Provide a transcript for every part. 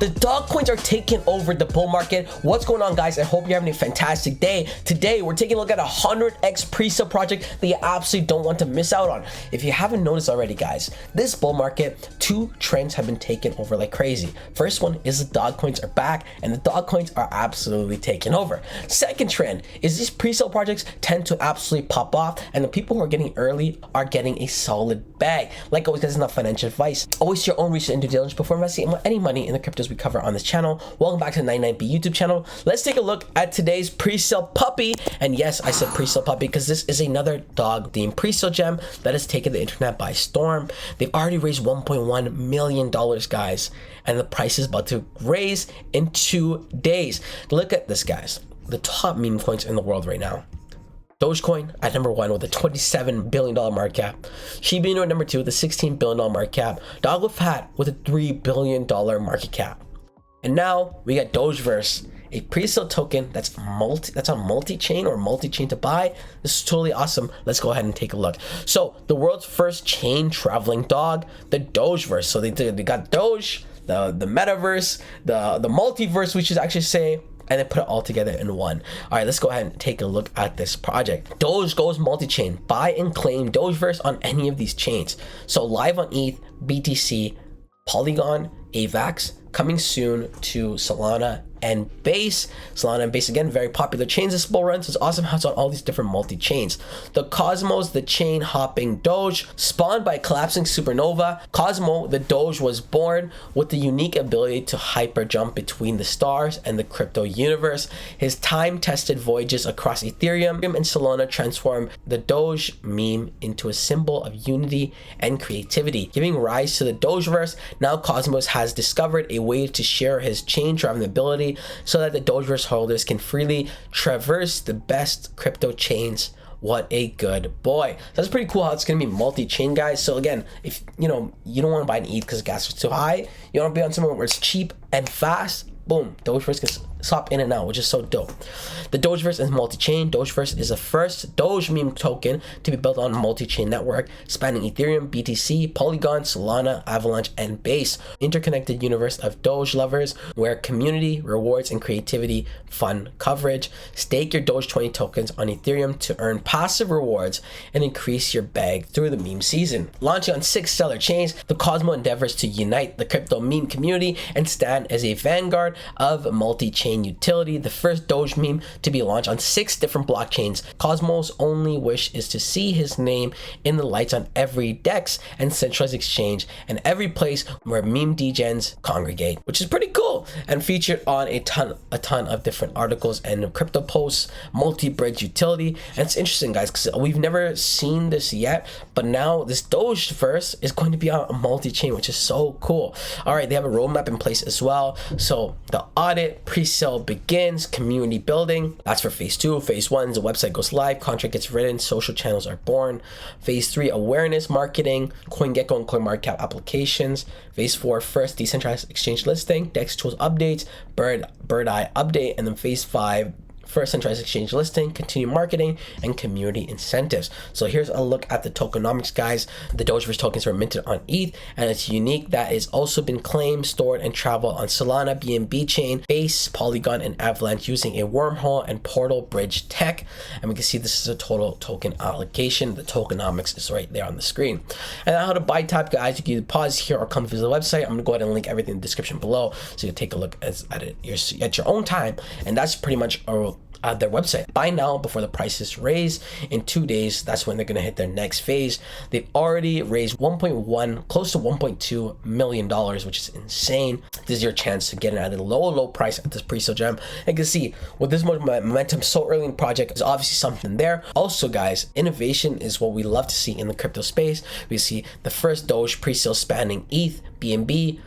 The dog coins are taking over the bull market. What's going on, guys? I hope you're having a fantastic day. Today, we're taking a look at a 100X pre-sale project that you absolutely don't want to miss out on. If you haven't noticed already, guys, this bull market, two trends have been taken over like crazy. First one is the dog coins are back, and the dog coins are absolutely taking over. Second trend is these pre-sale projects tend to absolutely pop off, and the people who are getting early are getting a solid bag. Like always, guys, it's not financial advice. Always do your own research and due diligence before investing any money in the cryptos we cover on this channel. Welcome back to the 99B YouTube channel. Let's take a look at today's pre-sale puppy. And yes, I said pre-sale puppy because this is another dog themed pre-sale gem that has taken the internet by storm. They've already raised $1.1 million, guys, and the price is about to raise in 2 days. Look at this, guys. The top meme coins in the world right now. Dogecoin at number 1 with a $27 billion market cap. Shib at number 2 with a $16 billion market cap. Dog with hat with a $3 billion market cap. And now we got DOGEVERSE, a pre-sale token that's on multi-chain or multi-chain to buy. This is totally awesome. Let's go ahead and take a look. So the world's first chain traveling dog, the DOGEVERSE. So they got Doge, the metaverse, the multiverse, we should actually say, and then put it all together in one. All right, let's go ahead and take a look at this project. Doge goes multi-chain. Buy and claim DOGEVERSE on any of these chains. So live on ETH, BTC, Polygon, AVAX, coming soon to Solana and Base. Solana and Base, again, very popular chains this bull run, so it's awesome how it's on all these different multi-chains. The Cosmos, the chain hopping Doge, spawned by collapsing supernova. Cosmo, the Doge, was born with the unique ability to hyper jump between the stars and the crypto universe. His time-tested voyages across Ethereum and Solana transform the Doge meme into a symbol of unity and creativity, giving rise to the DOGEVERSE. Now Cosmos has discovered a way to share his chain traveling ability so that the DOGEVERSE holders can freely traverse the best crypto chains. What a good boy. So that's pretty cool how it's going to be multi-chain, guys. So again, if you don't want to buy an ETH because gas is too high, you want to be on somewhere where it's cheap and fast, boom, DOGEVERSE can swap in and out, which is so dope. The DOGEVERSE is multi-chain. DOGEVERSE is the first Doge meme token to be built on a multi-chain network spanning Ethereum, BTC, Polygon, Solana, Avalanche, and Base. Interconnected universe of Doge lovers where community, rewards, and creativity fund coverage. Stake your Doge20 tokens on Ethereum to earn passive rewards and increase your bag through the meme season. Launching on 6 stellar chains, the Cosmo endeavors to unite the crypto meme community and stand as a vanguard of multi-chain utility, the first Doge meme to be launched on 6 different blockchains. Cosmo's only wish is to see his name in the lights on every DEX and centralized exchange and every place where meme degens congregate, which is pretty cool, and featured on a ton of different articles and crypto posts. Multi-bridge utility, and it's interesting, guys, because we've never seen this yet, but now this DOGEVERSE is going to be on a multi-chain, which is so cool. All right, they have a roadmap in place as well. So the audit pre-sale begins, community building, that's for phase 2. Phase 1, the website goes live, contract gets written, social channels are born. Phase 3, awareness marketing, CoinGecko and CoinMarketCap applications. Phase 4, first decentralized exchange listing, DEX tools updates, bird eye update. And then phase 5, first centralized exchange listing, continue marketing, and community incentives. So here's a look at the tokenomics, guys. The DOGEVERSE tokens are minted on ETH, and it's unique that it's also been claimed, stored, and traveled on Solana, BNB chain, Base, Polygon, and Avalanche using a wormhole and portal bridge tech. And we can see this is a total token allocation. The tokenomics is right there on the screen. And how to buy tab, guys, you can either pause here or come visit the website. I'm gonna go ahead and link everything in the description below so you can take a look at it at your own time. And that's pretty much their website. Buy now before the prices raise. In 2 days, that's when they're going to hit their next phase. They've already raised 1.1, close to 1.2 million dollars, which is insane. This is your chance to get it at a low price at this pre-sale gem. And you can see with this much momentum so early in the project, there's obviously something there. Also, guys, innovation is what we love to see in the crypto space. We see the first Doge pre-sale spanning ETH, BNB,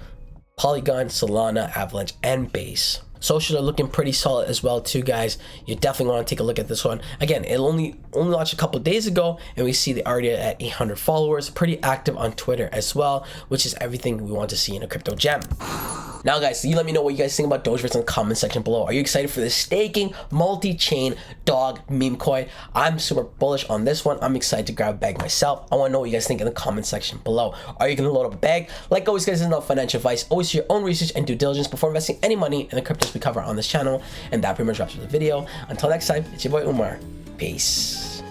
Polygon, Solana, Avalanche, and Base. Social are looking pretty solid as well too, guys. You definitely want to take a look at this one. Again, it only launched a couple days ago, and we see they already at 800 followers, pretty active on Twitter as well, which is everything we want to see in a crypto gem. Now guys, you let me know what you guys think about Dogeverse in the comment section below. Are you excited for the staking multi-chain dog meme coin? I'm super bullish on this one. I'm excited to grab a bag myself. I want to know what you guys think in the comment section below. Are you going to load up a bag? Like always guys, this is not financial advice. Always do your own research and due diligence before investing any money in the cryptos we cover on this channel. And that pretty much wraps up the video. Until next time, it's your boy Umar. Peace.